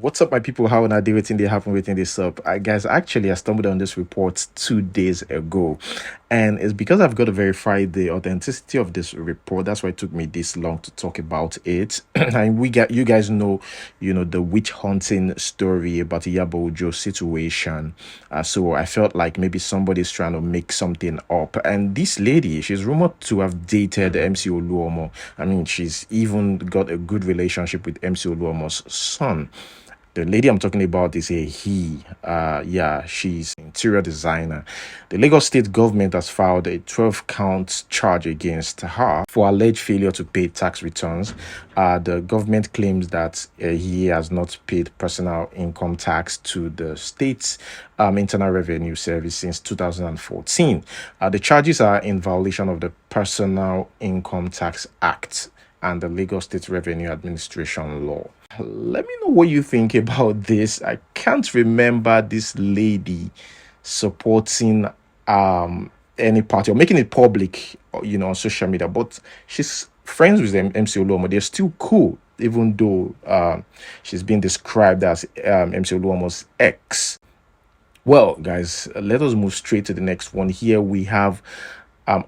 What's up, my people? How are they waiting? They haven't waiting this up. Guys, actually, I stumbled on this report 2 days ago, and it's because I've got to verify the authenticity of this report. That's why it took me this long to talk about it. And you guys know, the witch hunting story about the Yabojo situation. So I felt like maybe somebody's trying to make something up. And this lady, she's rumored to have dated MC Oluomo. I mean, she's even got a good relationship with MC Oluomo's son. The lady I'm talking about is a he. Yeah, she's an interior designer. The Lagos state government has filed a 12-count charge against her for alleged failure to pay tax returns. The government claims that he has not paid personal income tax to the state's Internal Revenue Service since 2014. The charges are in violation of the Personal Income Tax Act and the Lagos State Revenue Administration law. Let me know what you think about this. I can't remember this lady supporting any party or making it public, on social media, but she's friends with MC Oluomo. They're still cool, even though she's been described as MC Oluomo's ex. Well, guys, let us move straight to the next one. Here we have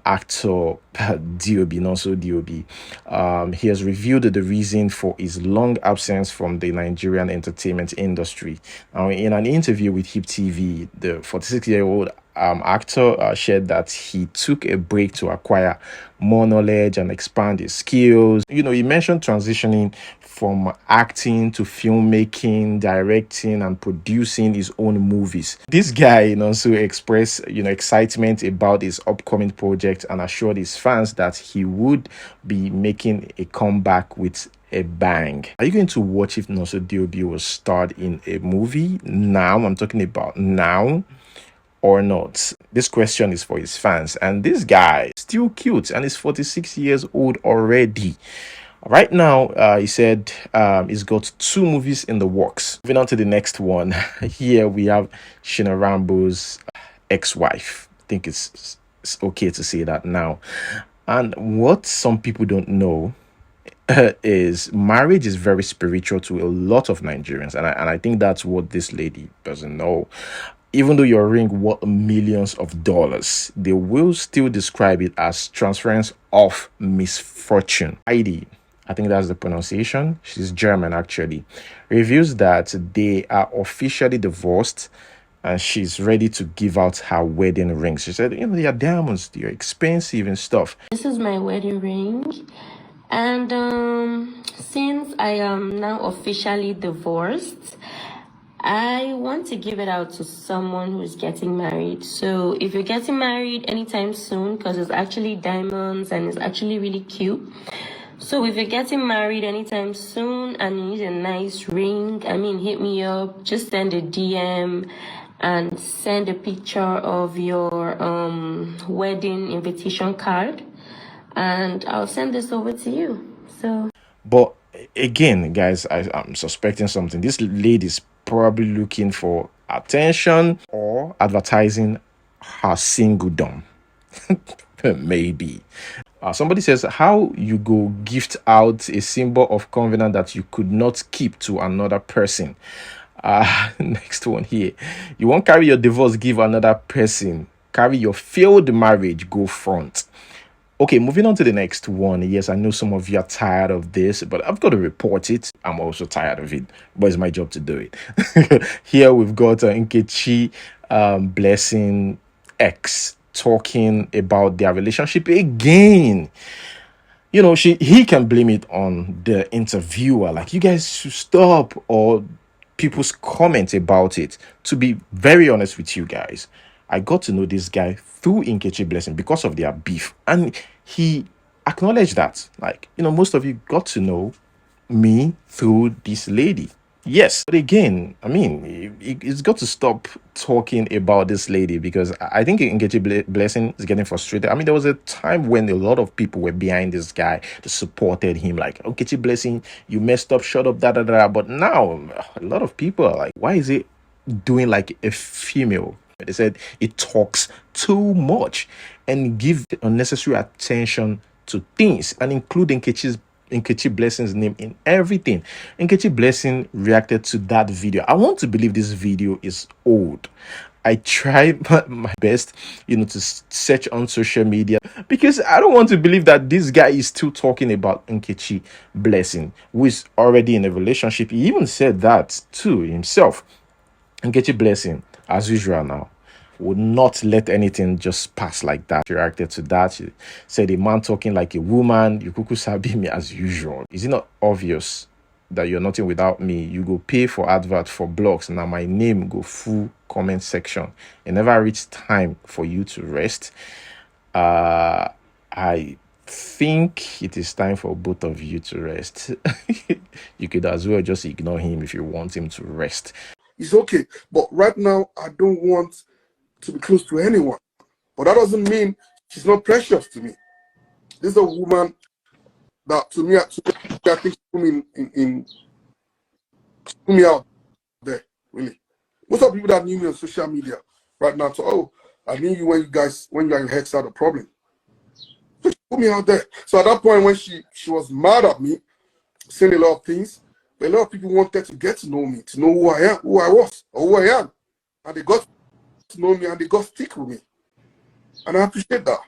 actor DOB, NONSO DIOBI. He has revealed the reason for his long absence from the Nigerian entertainment industry. In an interview with Hip TV, the 46-year-old actor shared that he took a break to acquire more knowledge and expand his skills. He mentioned transitioning from acting to filmmaking, directing, and producing his own movies. This guy also expressed, excitement about his upcoming project and assured his fans that he would be making a comeback with a bang. Are you going to watch if NONSO DIOBI was starred in a movie now? I'm talking about now or not. This question is for his fans, and this guy is still cute and is 46 years old already. Right now, he said he's got 2 movies in the works. Moving on to the next one. Here we have SINA Rambo's ex-wife. I think it's okay to say that now. And what some people don't know is marriage is very spiritual to a lot of Nigerians, and I think that's what this lady doesn't know. Even though your ring worth millions of dollars, they will still describe it as transference of misfortune. Heidi, I think that's the pronunciation, she's German actually, reveals that they are officially divorced and she's ready to give out her wedding ring. She said, they are diamonds, they're expensive and stuff. This is my wedding ring. And since I am now officially divorced, I want to give it out to someone who's getting married. So if you're getting married anytime soon, because it's actually diamonds and it's actually really cute. So if you're getting married anytime soon and you need a nice ring, hit me up. Just send a DM and send a picture of your wedding invitation card, and I'll send this over to you. But again, guys, I'm suspecting something. This lady's probably looking for attention or advertising her singledom. Maybe. Somebody says, how you go gift out a symbol of covenant that you could not keep to another person? Next one here. You won't carry your divorce, give another person. Carry your failed marriage, go front. Okay, moving on to the next one. Yes, I know some of you are tired of this, but I've got to report it. I'm also tired of it, but it's my job to do it. Here we've got NKECHI Blessing X talking about their relationship again. He can blame it on the interviewer. Like, you guys should stop, or people's comments about it. To be very honest with you guys, I got to know this guy through NKECHI Blessing because of their beef. And he acknowledged that. Like, most of you got to know me through this lady. Yes. But again, it's got to stop talking about this lady, because I think NKECHI Blessing is getting frustrated. There was a time when a lot of people were behind this guy, that supported him. Like, NKECHI Blessing, you messed up, shut up, da. But now, a lot of people are like, why is it doing like a female? They said it talks too much and give unnecessary attention to things, and including NKECHI's Nkechi Blessing's name in everything. Nkechi Blessing reacted to that video. I want to believe this video is old. I tried my best, to search on social media because I don't want to believe that this guy is still talking about Nkechi Blessing, who is already in a relationship. He even said that to himself. Nkechi Blessing, as usual now, would not let anything just pass like that. She reacted to that. She said, a man talking like a woman, you kuku sabi me as usual. Is it not obvious that you're nothing without me? You go pay for advert for blogs. Now my name go full comment section. It never reached time for you to rest. I think it is time for both of you to rest. You could as well just ignore him if you want him to rest. It's okay. But right now, I don't want to be close to anyone. But that doesn't mean she's not precious to me. This is a woman that to me I think she put me out there, really. Most of the people that knew me on social media right now, so, oh, I knew you when your heads had a problem. So she put me out there. So at that point when she was mad at me, saying a lot of things, but a lot of people wanted to get to know me, to know who I am, who I was, or who I am. And they got to know me and they got stick with me. And I appreciate that.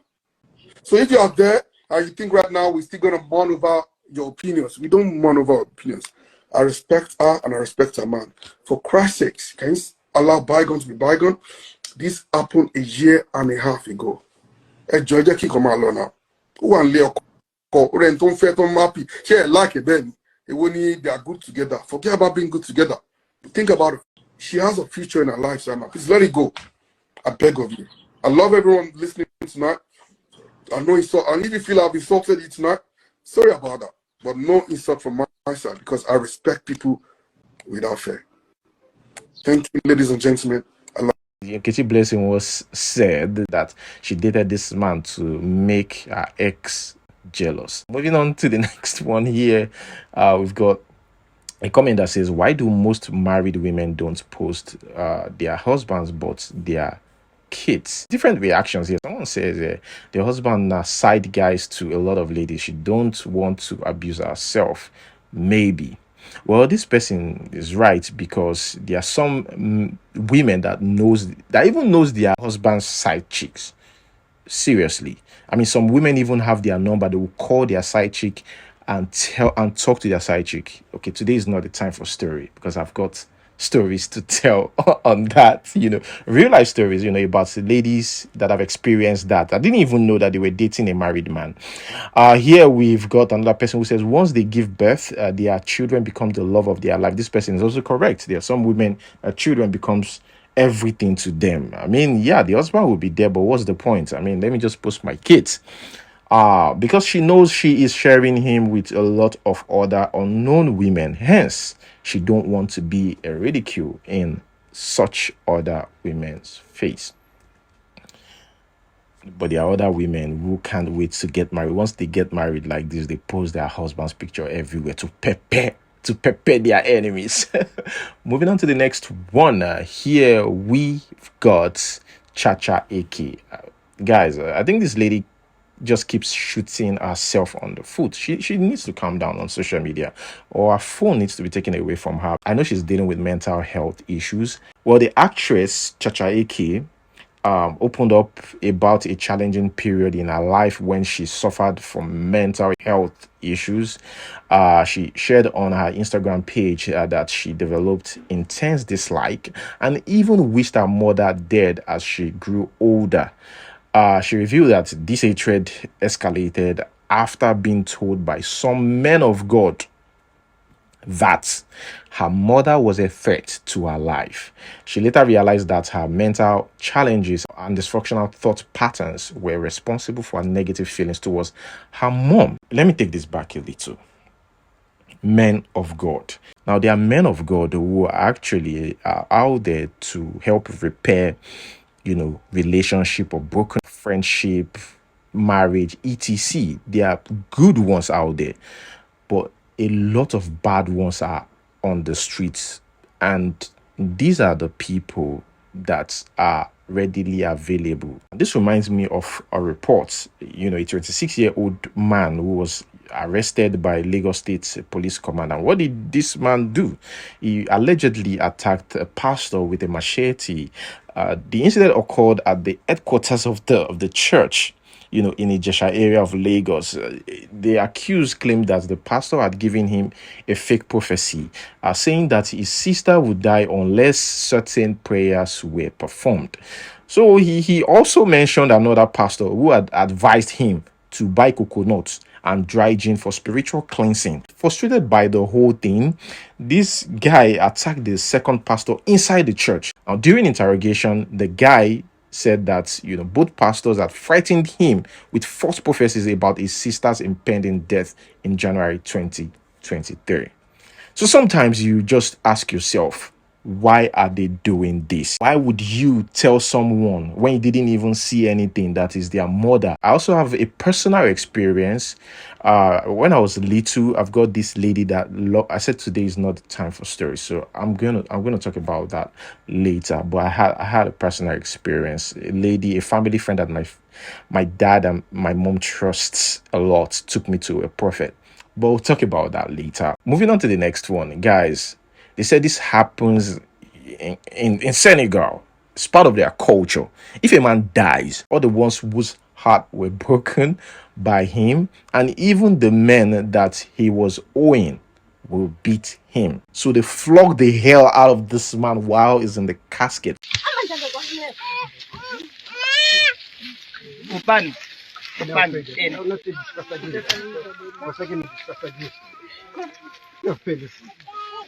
So if you're there and you think right now we're still going to mourn over your opinions, we don't mourn over our opinions. I respect her and I respect her man. For Christ's sake, can you allow bygone to be bygone? This happened a year and a half ago. Georgia kick on my law now. Who and Leo don't fair to happy. Share like it then. They are good together. Forget about being good together. Think about it. She has a future in her life, right now. Please let it go. I beg of you. I love everyone listening tonight. I know insult, and if you feel I've insulted you tonight, sorry about that. But no insult from my side because I respect people without fear. Thank you, ladies and gentlemen. Nkechi Blessing was said that she dated this man to make her ex jealous. Moving on to the next one here, we've got a comment that says, why do most married women don't post their husbands but their kids? Different reactions here. Someone says the husband side guys to a lot of ladies. She don't want to abuse herself. Maybe. Well, this person is right because there are some women that even knows their husband's side chicks. Seriously. I mean, some women even have their number. They will call their side chick and talk to their side chick. Okay, today is not the time for story because I've got stories to tell on that, real life stories, about ladies that have experienced that. I didn't even know that they were dating a married man. Here we've got another person who says once they give birth, their children become the love of their life. This person is also correct. There are some women, children becomes everything to them. I mean, yeah, the husband will be there, but what's the point? I mean, let me just post my kids. Because she knows she is sharing him with a lot of other unknown women. Hence, she don't want to be a ridicule in such other women's face. But there are other women who can't wait to get married. Once they get married like this, they post their husband's picture everywhere to prepare their enemies. Moving on to the next one. Here we've got Chacha AK. Guys, I think this lady just keeps shooting herself on the foot. She needs to calm down on social media, or her phone needs to be taken away from her. I know she's dealing with mental health issues. Well, the actress Chacha AK opened up about a challenging period in her life when she suffered from mental health issues. She shared on her Instagram page that she developed intense dislike and even wished her mother dead as she grew older. She revealed that this hatred escalated after being told by some men of God that her mother was a threat to her life. She later realized that her mental challenges and dysfunctional thought patterns were responsible for her negative feelings towards her mom. Let me take this back a little. Men of God. Now, there are men of God who are actually out there to help repair relationship or broken friendship, marriage, etc. There are good ones out there, but a lot of bad ones are on the streets, and these are the people that are readily available. This reminds me of a report. A 26-year-old man who was arrested by Lagos State Police Command. And what did this man do? He allegedly attacked a pastor with a machete. The incident occurred at the headquarters of the church, in Ijesha area of Lagos. The accused claimed that the pastor had given him a fake prophecy, saying that his sister would die unless certain prayers were performed. So he also mentioned another pastor who had advised him to buy coconuts and dry gin for spiritual cleansing. Frustrated by the whole thing, this guy attacked the second pastor inside the church. Now, during interrogation, the guy said that both pastors had frightened him with false prophecies about his sister's impending death in January 2023. So sometimes you just ask yourself, why are they doing this? Why would you tell someone when you didn't even see anything that is their mother? I also have a personal experience. When I was little, I've got this lady that I said today is not the time for stories, so I'm gonna talk about that later. But I had a personal experience. A family friend that my dad and my mom trusts a lot took me to a prophet. But we'll talk about that later. Moving on to the next one, guys. They said this happens in Senegal. It's part of their culture. If a man dies, all the ones whose heart were broken by him, and even the men that he was owing, will beat him. So they flog the hell out of this man while he's in the casket.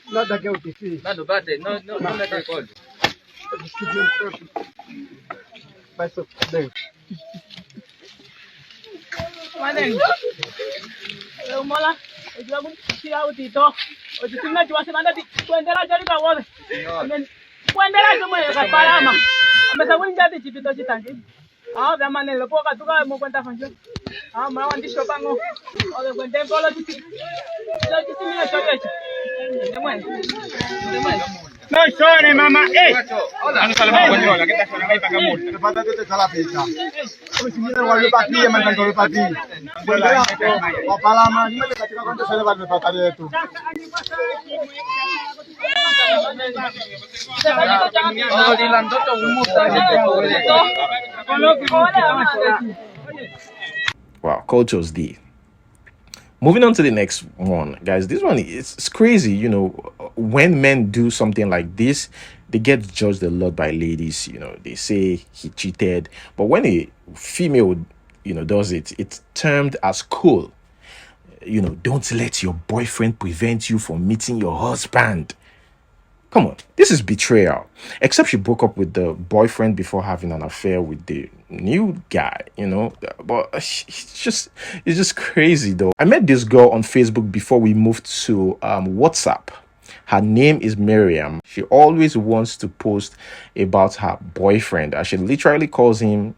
Nada que eu te fiz. Não bate, não me recordo. Vai sofrer. Manem. Eu mola. Eu jogo tirar o tito. O tito não vai se mandar de quando ela já liga o homem. Quando ela já vai para ama. Mas a winda de tito de tanque. Ah, da maneira pouca tu vai mo contar fanjo. Ah, mas onde chopango. O de quando polo de tito. Já que se me choque. No sono mamma, non sale mai controlla, che adesso non vai paga multa. Le patate te la pizza. Come si viene guarda partire, ma non partire. Quella o palama, non mi fate quanto se le va le patate tu. Wow, Culture's D. Moving on to the next one, guys. This one it's crazy. When men do something like this, they get judged a lot by ladies. They say he cheated, but when a female, does it, it's termed as cool. Don't let your boyfriend prevent you from meeting your husband. Come on, this is betrayal. Except she broke up with the boyfriend before having an affair with the new guy, But it's just crazy, though. I met this girl on Facebook before we moved to WhatsApp. Her name is Miriam. She always wants to post about her boyfriend. She literally calls him,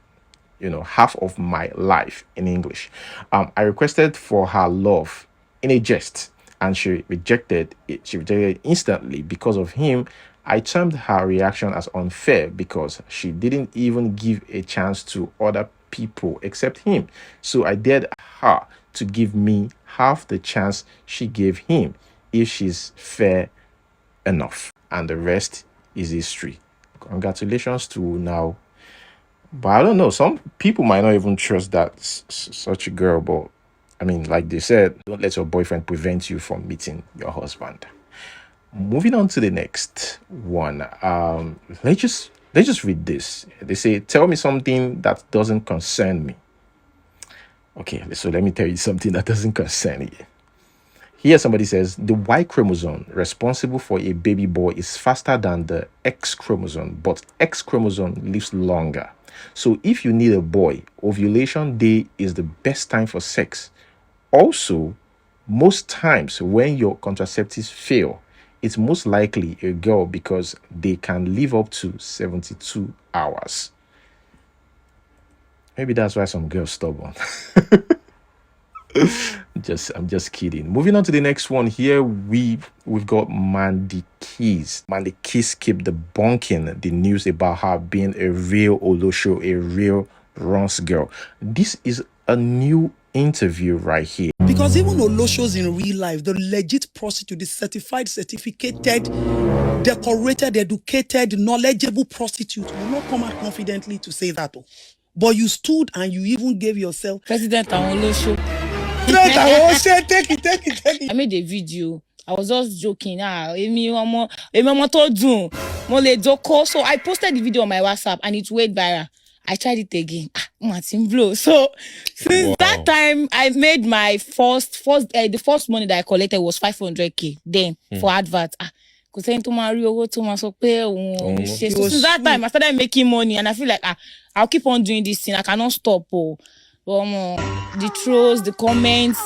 half of my life in English. I requested for her love in a jest, and she rejected it. She rejected it instantly. Because of him, I termed her reaction as unfair because she didn't even give a chance to other people except him. So I dared her to give me half the chance she gave him if she's fair enough. And the rest is history. Congratulations to now. But I don't know. Some people might not even trust that such a girl, but I mean, like they said, don't let your boyfriend prevent you from meeting your husband. Moving on to the next one. Let's just read this. They say, tell me something that doesn't concern me. Okay, so let me tell you something that doesn't concern you. Here somebody says, the Y chromosome responsible for a baby boy is faster than the X chromosome, but X chromosome lives longer. So if you need a boy, ovulation day is the best time for sex. Also, most times when your contraceptives fail, it's most likely a girl because they can live up to 72 hours. Maybe that's why some girls stubborn. I'm just kidding. Moving on to the next one. Here we've got MANDYKISS. MANDYKISS kept debunking the news about her being a real Oluomo, a real Rons girl. This is a new interview right here. Because even Oloshos in real life, the legit prostitute, the certified, certificated, decorated, educated, knowledgeable prostitute will not come out confidently to say that. But you stood and you even gave yourself President Olosho. Take it. I made a video. I was just joking. So I posted the video on my WhatsApp and it went viral. I tried it again. Martin blow. So since that time, I made my the first money that I collected was 500k. Then for advert. So since that time, I started making money and I feel like I'll keep on doing this thing. I cannot stop. The trolls, the comments,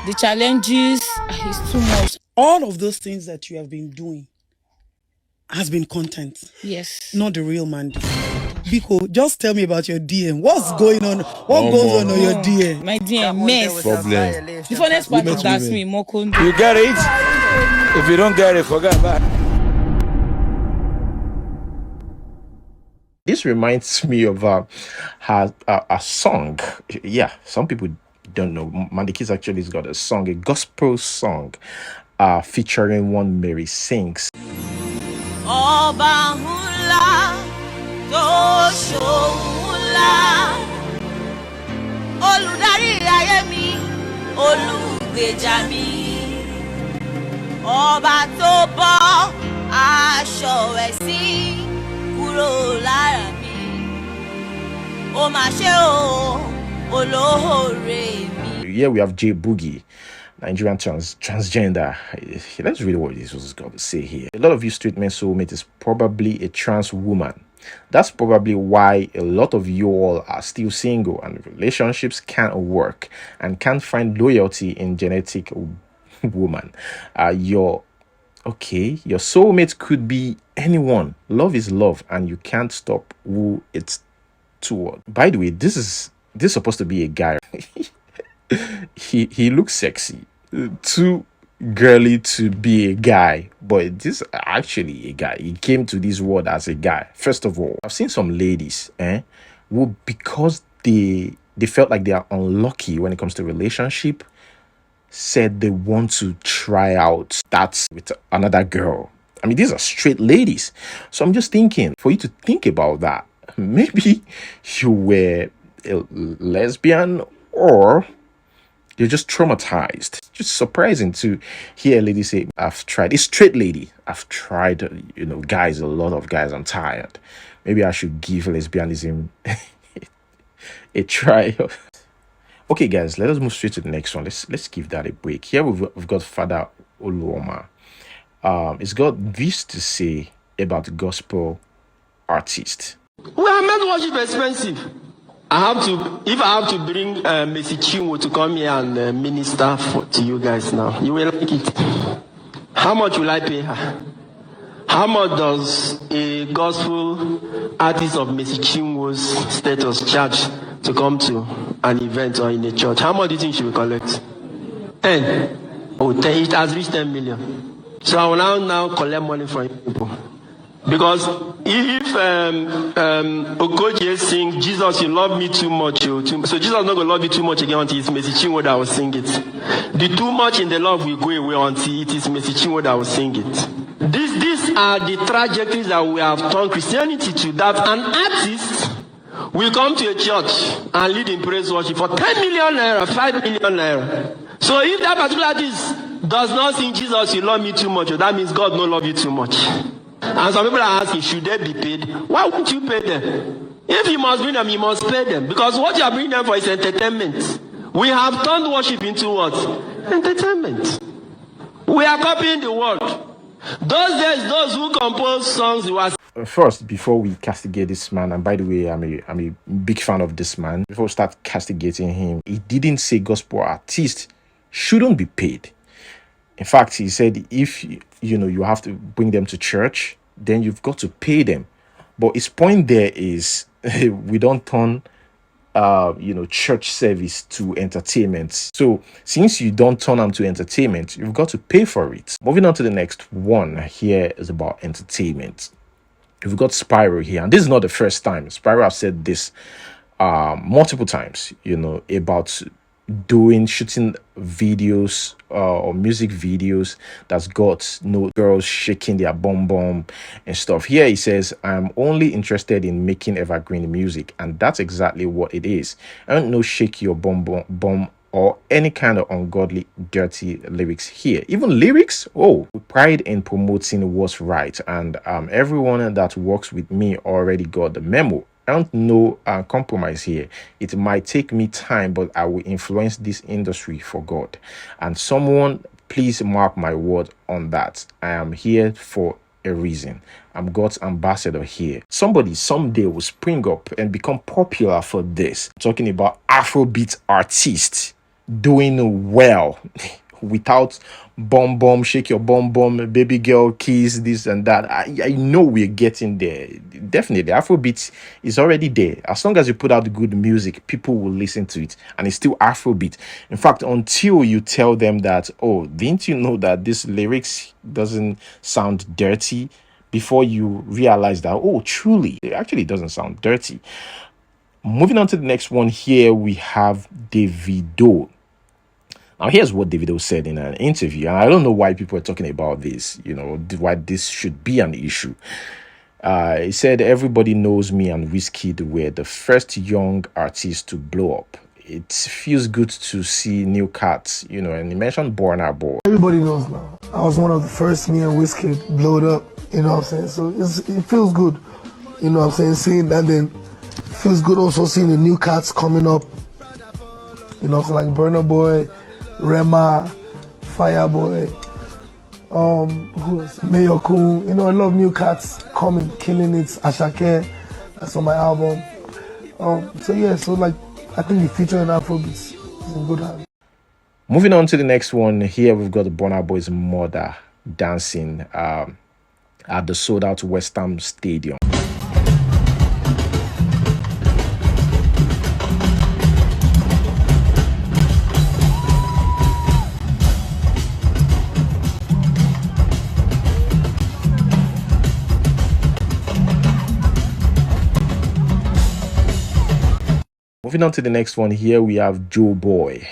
the challenges, it's too much. All of those things that you have been doing has been content. Yes. Not the real Mandy. Biko, just tell me about your DM. What's going on? What goes on your DM? My DM, mess. Problem. The funniest part is that's me, Mokondo. You get it? If you don't get it, forget about it. This reminds me of a song. Yeah, some people don't know. MANDYKISS actually has got a song, a gospel song, featuring one Mary Sings. Ọba ńlá tó ṣòun ńlá, olùdarí ayé mi, olùgbèjà mi, ọba tó bọ́ aṣọ ẹ̀sín kúrò lára mi, ó mà ṣe o, olóore mi. Here we have JAYBOOGIE, Nigerian transgender. Let's read what this was going to say here. A lot of you straight men soulmate is probably a trans woman. That's probably why a lot of you all are still single and relationships can't work and can't find loyalty in genetic woman. Your soulmate could be anyone. Love is love and you can't stop who it's toward. By the way, this is supposed to be a guy. he looks sexy, too girly to be a guy, but this is actually a guy. He came to this world as a guy. First of all, I've seen some ladies who, because they felt like they are unlucky when it comes to relationship, said they want to try out that with another girl. I mean, these are straight ladies. So I'm just thinking, for you to think about that, maybe you were a lesbian or you're just traumatized. Just surprising to hear a lady say, I've tried. A straight lady. I've tried, guys, a lot of guys. I'm tired. Maybe I should give lesbianism a try. Okay, guys, let us move straight to the next one. Let's give that a break. Here we've got Father Oluoma. It's got this to say about gospel artists. Well, men's worship expensive. If I have to bring Mrs. CHINWO to come here and minister to you guys now, you will like it. How much will I pay her? How much does a gospel artist of Mrs. CHINWO's status charge to come to an event or in a church? How much do you think she will collect? 10. Oh, 10. It has reached 10 million. So I will now collect money from people. Because if Okoje sing Jesus, you love me too much, so Jesus is not gonna love you too much again until it's Mercy Chinwo that will sing it. The too much in the love will go away until it is Mercy Chinwo that will sing it. These are the trajectories that we have turned Christianity to. That an artist will come to a church and lead in praise worship for 10 million naira, 5 million naira. So if that particular artist does not sing Jesus, you love me too much, that means God don't love you too much. And some people are asking, should they be paid? Why won't you pay them? If you must bring them, you must pay them. Because what you are bringing them for is entertainment. We have turned worship into what? Entertainment. We are copying the world. Those days, those who compose songs were... First, before we castigate this man, and by the way, I'm a big fan of this man. Before we start castigating him, he didn't say gospel artists shouldn't be paid. In fact, he said if you have to bring them to church, then you've got to pay them. But his point there is we don't turn church service to entertainment. So since you don't turn them to entertainment, you've got to pay for it. Moving on to the next one here is about entertainment. We've got SPYRO here, and this is not the first time. SPYRO has said this multiple times, about shooting videos or music videos that's got no girls shaking their bum and stuff. Here he says, I'm only interested in making evergreen music, and that's exactly what it is. I don't know shake your bum or any kind of ungodly, dirty lyrics here. Even lyrics, oh, pride in promoting what's right, and everyone that works with me already got the memo. I don't know compromise here. It might take me time, but I will influence this industry for God. And someone, please mark my word on that. I am here for a reason. I'm God's ambassador here. Somebody someday will spring up and become popular for this. I'm talking about Afrobeat artists doing well without bum shake your bum baby girl kiss this and that. I know we're getting there. Definitely Afrobeat is already there. As long as you put out good music, people will listen to it, and it's still Afrobeat. In fact, until you tell them that, oh, didn't you know that this lyrics doesn't sound dirty, before you realize that, oh, truly it actually doesn't sound dirty. Moving on to the next one, here we have Davido. Now, here's what Davido said in an interview, and I don't know why people are talking about this, why this should be an issue. He said, everybody knows me and Wizkid were the first young artists to blow up. It feels good to see new cats, and he mentioned Burna Boy. Everybody knows now. I was one of the first, me and Wizkid blowed up, you know what I'm saying? So it feels good, you know what I'm saying? Seeing that, then it feels good also seeing the new cats coming up, so like Burna Boy, Rema, Fireboy, who else? Mayokun, I love new cats coming, killing it. Ashake, that's on my album. So like I think the future in Afrobeats is in good hands. Moving on to the next one, here we've got Burna Boy's mother dancing at the sold-out West Ham Stadium. Moving on to the next one, here we have JOEBOY.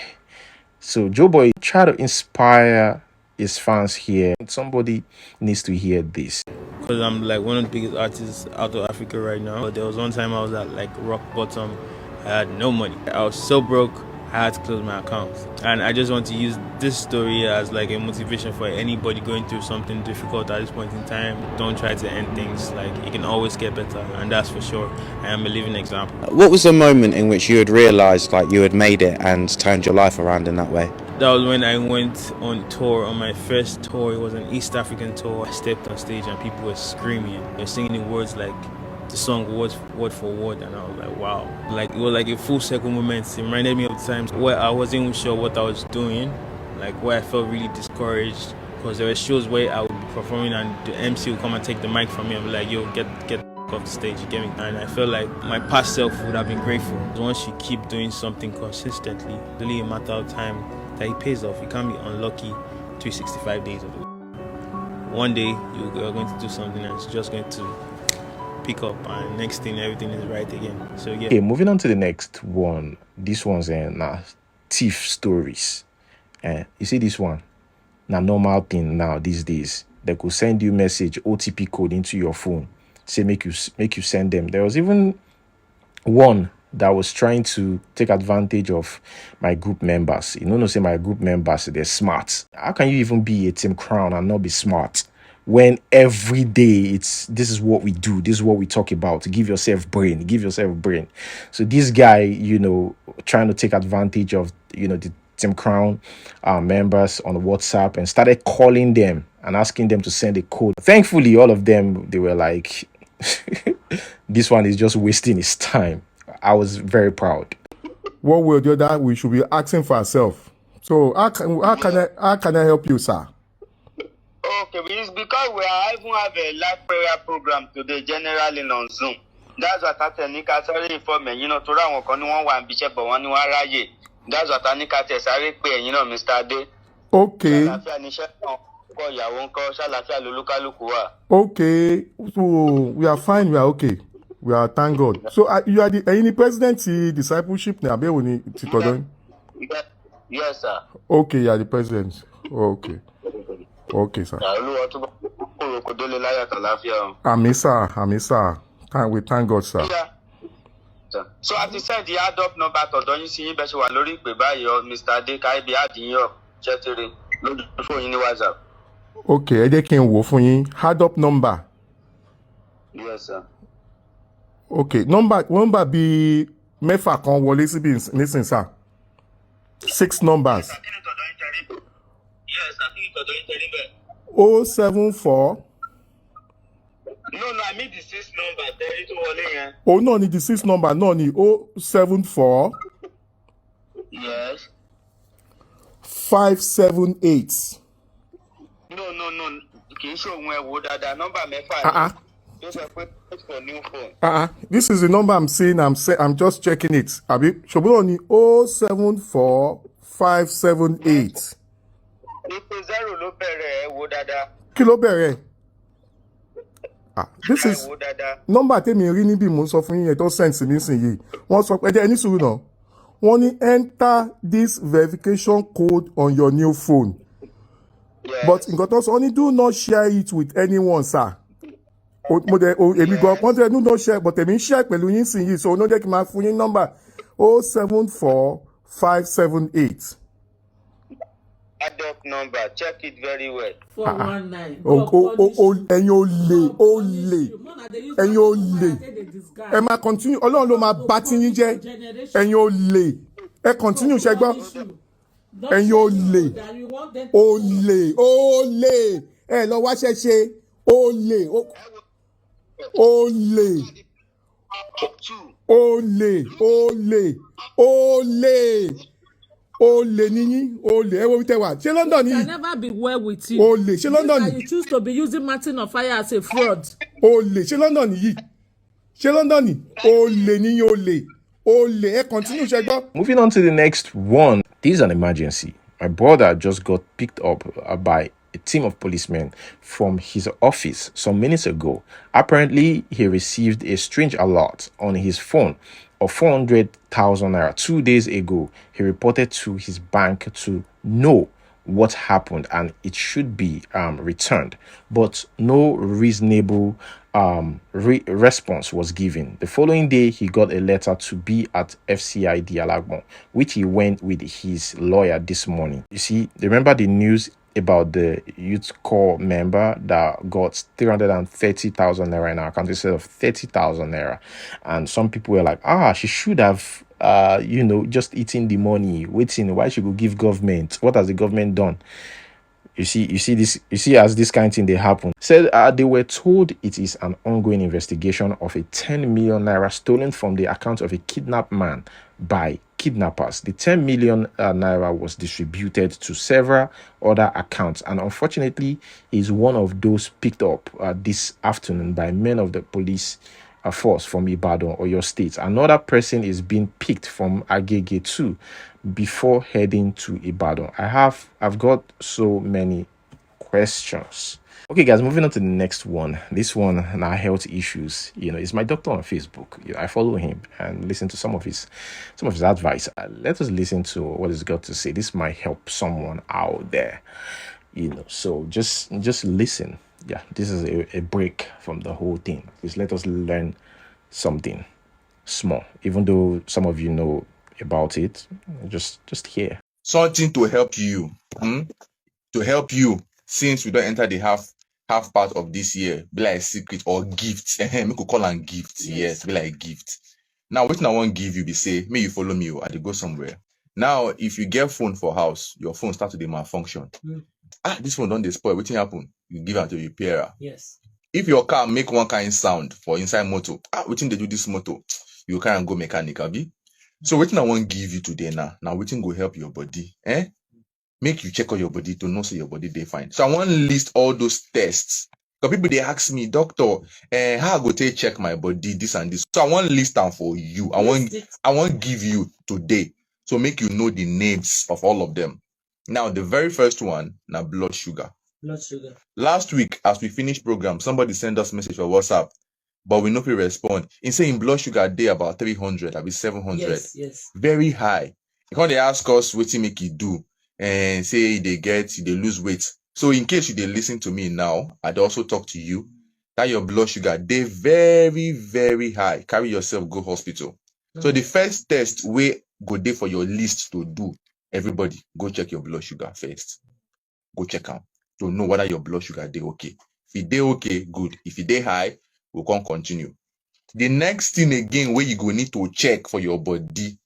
So JOEBOY try to inspire his fans here. Somebody needs to hear this. Because I'm like one of the biggest artists out of Africa right now. But there was one time I was at like rock bottom. I had no money. I was so broke, I had to close my account. And I just want to use this story as like a motivation for anybody going through something difficult at this point in time. Don't try to end things. Like, you can always get better, and that's for sure. I am a living example. What was the moment in which you had realised like you had made it and turned your life around in that way? That was when I went on tour, on my first tour. It was an East African tour. I stepped on stage and people were screaming. They were singing words like the song word for word, and I was like, wow. Like, it was like a full circle moment. It reminded me of the times where I wasn't even sure what I was doing, like where I felt really discouraged, because there were shows where I would be performing and the MC would come and take the mic from me and be like, yo, get off the stage, you get me? And I felt like my past self would have been grateful. Once you keep doing something consistently, it's only a matter of time that it pays off. You can't be unlucky 365 days of it. One day you are going to do something and it's just going to pick up, and next thing everything is right again. So yeah. Okay, moving on to the next one. This one's thief stories. You see this one? Now normal thing now these days. They could send you message OTP code into your phone. Say make you send them. There was even one that was trying to take advantage of my group members. Say my group members, they're smart. How can you even be a Team Crown and not be smart? When every day this is what we do, this is what we talk about. Give yourself brain. So this guy, trying to take advantage of the Team Crown members on WhatsApp and started calling them and asking them to send a code. Thankfully, all of them, they were like, this one is just wasting his time. I was very proud. What we'll do that we should be asking for ourselves. So how can I help you, sir? Okay, it's because we are even have a live prayer program today, generally on Zoom. That's what Tanika sorry inform me. To run one bishop but one raye. That's what Tanika sorry pay, Mr. Day. Okay. Okay. So we are fine, we are okay. We are, thank God. So you are the president discipleship now. Yes, sir. Okay, you are the president. Okay. Okay, sir. Amisa. We thank God, sir. Yeah. So I ti send the add-up number tọ̀dọ̀ yín sí yín bẹ́ẹ̀ ṣe wà lórí ìpè báyìí ọ Mr. Adéka ibi àdìyàn ọ̀ ṣẹ́tìrì lórí fóònù yín ní WhatsApp. Okay, ẹ jẹ́ kí n wò fún yín. Add up number. Yes, sir. Okay, number bíi mẹ́fà kan wọlé síbi nísìnyí, sir. 6 numbers. Yes, I think tọ̀dọ̀ yín tẹ̀lé bẹ́ẹ̀. 074. No, I mean the 6 number. Tẹ̀lé tó wọlé yẹn. Oh, no, ni the 6 number. No, ni 074. Yes. 578. No. Kì í ṣe òun ẹ̀ wò dáadáa. Nọ́mbà mẹ́fà ni. Tó sọ pé for new phone. This is the number I'm seeing. I'm just checking it. Abi, ṣùgbọ́n ni 074 578. Ipò 0 ló bẹ̀rẹ̀ ẹ̀ wò dáadáa. Kí ló bẹ̀rẹ̀? This is number tèmi rí níbi mo sọ fún yín yẹn tó send sí nísìnyí. Wọ́n sọ pé ẹni sùúrù náà. Wọ́n ní enter this verification code on your new phone. Yes. But nǹkan tó sọ ní do not share it with anyone, sir. Èmi gan wọ́n tẹ́ do not share but èmi ń share pẹ̀lú yín sìn yìí so no jẹ́ kí n máa fún yín number 074 578. Add-up number, check it very well. 419. Ẹ̀yin olè. Ẹ máa continue. Ọlọ́run ló máa bá ti yín jẹ́. Ẹ̀yin olè. Ẹ continue ṣẹ́gbọ́n. Ẹ̀yin olè. Ẹ lọ wá ṣẹ́ṣe. Olè ni yín, olè ẹ wo bí tẹ wà. Ṣé London ni? I can never be well with you. Olè, ṣé London ni? You choose to be using Martin of Fire as a fraud. Olè, ṣé London ni yìí? Ṣé London ni? Olè ni yín, olè. Ẹ continue ṣẹ́gbọ́n. Moving on to the next one. This is an emergency. My brother just got picked up by a team of policemen from his office some minutes ago. Apparently, he received a strange alert on his phone of 400,000 naira 2 days ago. He reported to his bank to know what happened and it should be returned, but no reasonable response was given. The following day, he got a letter to be at FCID Alagbon, which he went with his lawyer this morning. You see, remember the news about the youth corps member that got 330,000 naira in our account instead of 30,000 naira, and some people were like, she should have just eating the money, waiting. Why should we give government? What has the government done? You see as this kind of thing they happen. Said they were told it is an ongoing investigation of a 10 million naira stolen from the account of a kidnapped man by kidnappers. The 10 million naira was distributed to several other accounts, and unfortunately is one of those picked up this afternoon by men of the police force from Ibadan or your state. Another person is being picked from Agege too before heading to Ibadan. I've got so many questions. Okay, guys, moving on to the next one. This one, now health issues. It's my doctor on Facebook. I follow him and listen to some of his advice. Let us listen to what he's got to say. This might help someone out there. So just listen. Yeah, this is a break from the whole thing. Please let us learn something small, even though some of you know about it. Just hear something to help you. To help you, since we don't enter the half part of this year, be like secret or gifts. We could call them gifts. Yes, be like gift. Now, what I want to give you, be say, may you follow me or I go somewhere. Now, if you get phone for house, your phone start to malfunction. This phone don't spoil. What happen? You give it to repairer. Yes. If your car make one kind of sound for inside motor, what they do this motor? You can't go mechanic, abi? So what I want to give you today now what go help your body, make you check out your body to know so your body they fine. So I want to list all those tests. Because people they ask me, doctor, how I go take check my body, this and this. So I want to list them for you. I want to give you today. So make you know the names of all of them. Now the very first one, now blood sugar. Blood sugar. Last week, as we finished program, somebody sent us message for WhatsApp, but we no fit respond. In saying blood sugar day about 300, I be 700. Yes. Very high. When they ask us what make you do and say they lose weight. So in case you they listen to me now, I'd also talk to you that your blood sugar they very, very high. Carry yourself, go hospital. So the first test we go there for your list to do. Everybody go check your blood sugar first. Go check out to know whether your blood sugar they okay. If they okay, good. If they high, we can continue. The next thing again where you go need to check for your body.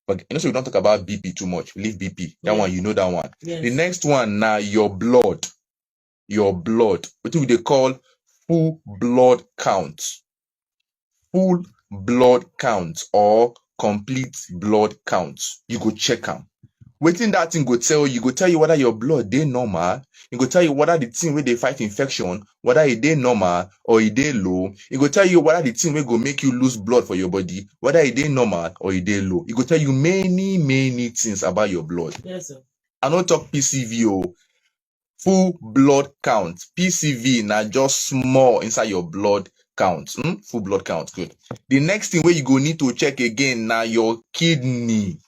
But so we don't talk about BP too much. Leave BP. That one, you know that one. Yes. The next one now, your blood. Your blood. What do they call full blood count? Full blood count or complete blood count. You go check them. Waiting that thing go tell you whether your blood they normal. It go tell you whether the thing where they fight infection, whether it they normal or it they low. It go tell you whether the thing will go make you lose blood for your body, whether it they normal or it they low. It go tell you many, many things about your blood. Yes, sir. I don't talk PCV, full blood count. PCV now just small inside your blood count. Full blood count. Good. The next thing where you go need to check again now your kidney.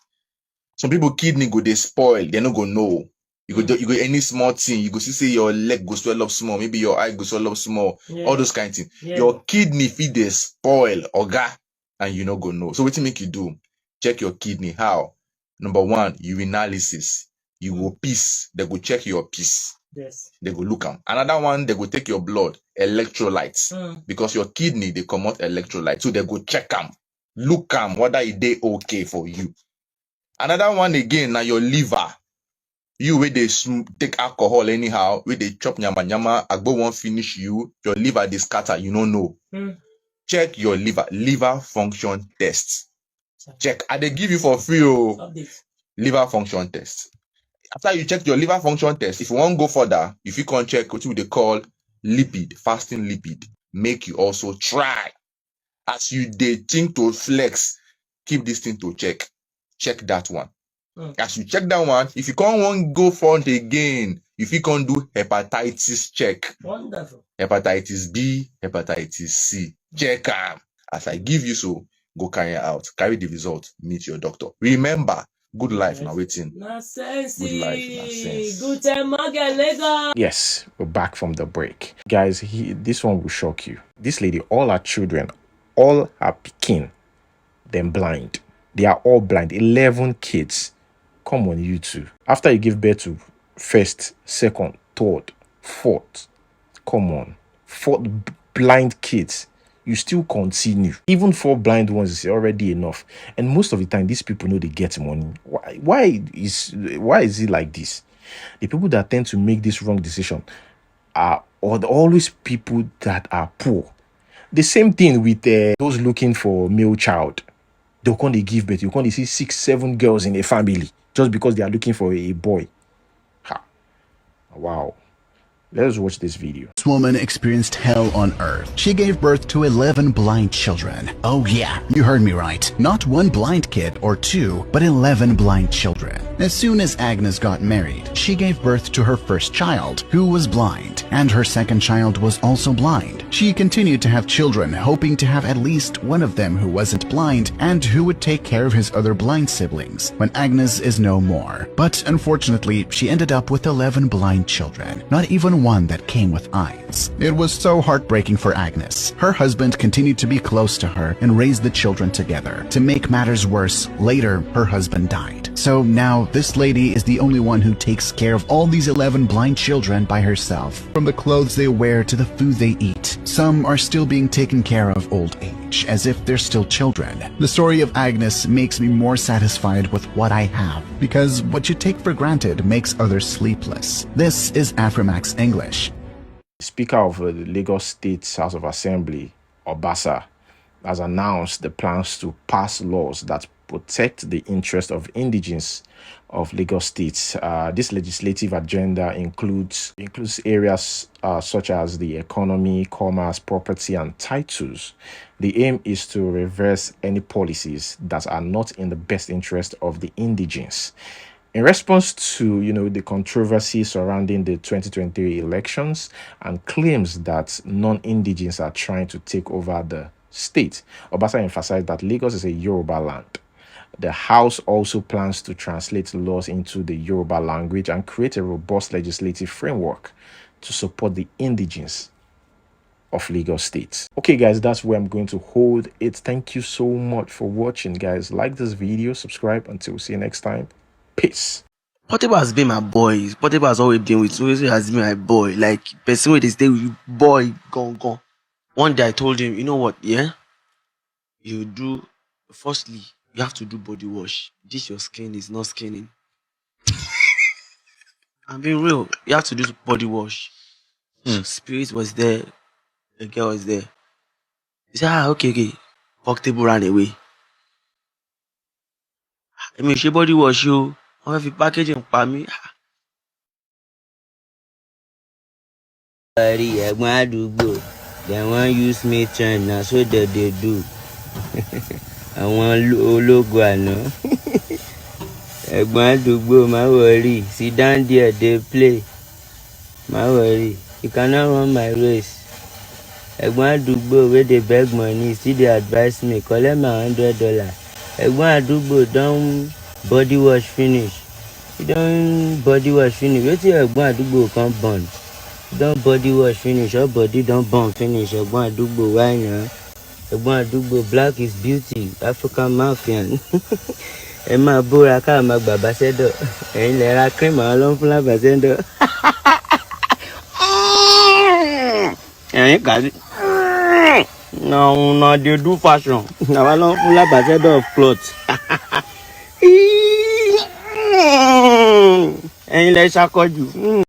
Some people kidney go they spoil, they no go know. You go any small thing, you go see your leg go swell up small, maybe your eye go swell up small, all those kind of things. Yeah. Your kidney feed they spoil, oga, and you no go know. So what you make you do? Check your kidney. How? Number one, urinalysis. You go piss, they go check your piss. Yes. They go look am. Another one, they go take your blood, electrolytes. Because your kidney, they come out electrolytes. So they go check am, look am, whether it they okay for you. Another one again, now your liver. You where they take alcohol anyhow, where they chop nyama, agbo won't finish you, your liver they scatter, you don't know. Check your liver function test. Check. And they give you for free, liver function test. After you check your liver function test, if you want to go further, if you can check what they call fasting lipid, make you also try. As you they think to flex, keep this thing to check. Check that one. As you check that one, if you can't want go front again, if you can't do hepatitis check. Wonderful. Hepatitis B, hepatitis C. Check them. As I give you so, go carry it out. Carry the result. Meet your doctor. Remember, good life now waiting. Good life now sense. Good morning, Lagos. Yes, we're back from the break. Guys, this one will shock you. This lady, all her children, all her pikin, them blind. They are all blind. 11 kids. Come on, you two. After you give birth to first, second, third, fourth, come on, 4 blind kids, you still continue. Even 4 blind ones is already enough. And most of the time, these people know they get money. Why is it like this? The people that tend to make this wrong decision are always people that are poor. The same thing with those looking for male child. They'll come to give birth. You can't see 6, 7 girls in a family just because they are looking for a boy. Ha. Wow. Let's watch this video. This woman experienced hell on earth. She gave birth to 11 blind children. Oh yeah, you heard me right. Not 1 blind kid or 2, but 11 blind children. As soon as Agnes got married, she gave birth to her first child, who was blind, and her second child was also blind. She continued to have children, hoping to have at least one of them who wasn't blind and who would take care of his other blind siblings when Agnes is no more. But unfortunately, she ended up with 11 blind children, not even one that came with eyes. It was so heartbreaking for Agnes. Her husband continued to be close to her and raised the children together. To make matters worse, later her husband died. So now this lady is the only one who takes care of all these 11 blind children by herself. From the clothes they wear to the food they eat. Some are still being taken care of old age, as if they're still children. The story of Agnes makes me more satisfied with what I have, because what you take for granted makes others sleepless. This is Afrimax English. Speaker of the Lagos State House of Assembly, Obasa, has announced the plans to pass laws that protect the interests of indigenes of Lagos State. This legislative agenda includes areas such as the economy, commerce, property, and titles. The aim is to reverse any policies that are not in the best interest of the indigenes. In response to, the controversy surrounding the 2023 elections and claims that non-indigenes are trying to take over the state, Obasa emphasized that Lagos is a Yoruba land. The House also plans to translate laws into the Yoruba language and create a robust legislative framework to support the indigenes of Lagos State. Okay, guys, that's where I'm going to hold it. Thank you so much for watching, guys. Like this video, subscribe. Until we see you next time. Peace. Portable has been my boy. Portable has always been with me. Always has been my boy. Like, person where they stay with you, boy, gone. One day I told him, you know what, yeah? Firstly, you have to do body wash. This your skin is not skinning. I'm being real. You have to do body wash. Spirit was there. The girl was there. He said, okay. Portable ran away. I mean, she body wash you. I have a packaging for me. They won't use me trend now, so that they do. I want logo, I know. Ẹ̀gbọ́n àdúgbò, má worry. Sit down there, they play. Má worry. You cannot run my race. Ẹ̀gbọ́n àdúgbò, where they beg money, still they advise me, collect my $100. Ẹ̀gbọ́n àdúgbò, don't body wash finish. You don't body wash finish. Wait till ẹ̀gbọ́n àdúgbò come burn. Don't body wash finish. Your body don't burn finish. Ẹ̀gbọ́n àdúgbò, why now? Ẹ̀gbọ́n àdúgbò, black is beauty. African Mafian. Ẹ máa bóra ká máa gbà Ambassador. Ẹ̀yin lè ra cream àwọn ló ń fún Ambassador. Ẹ̀yin kàdí. No, they do fashion. Àwọn ló ń fún Ambassador of clothes. Ẹ̀yin lè ṣàkọjù.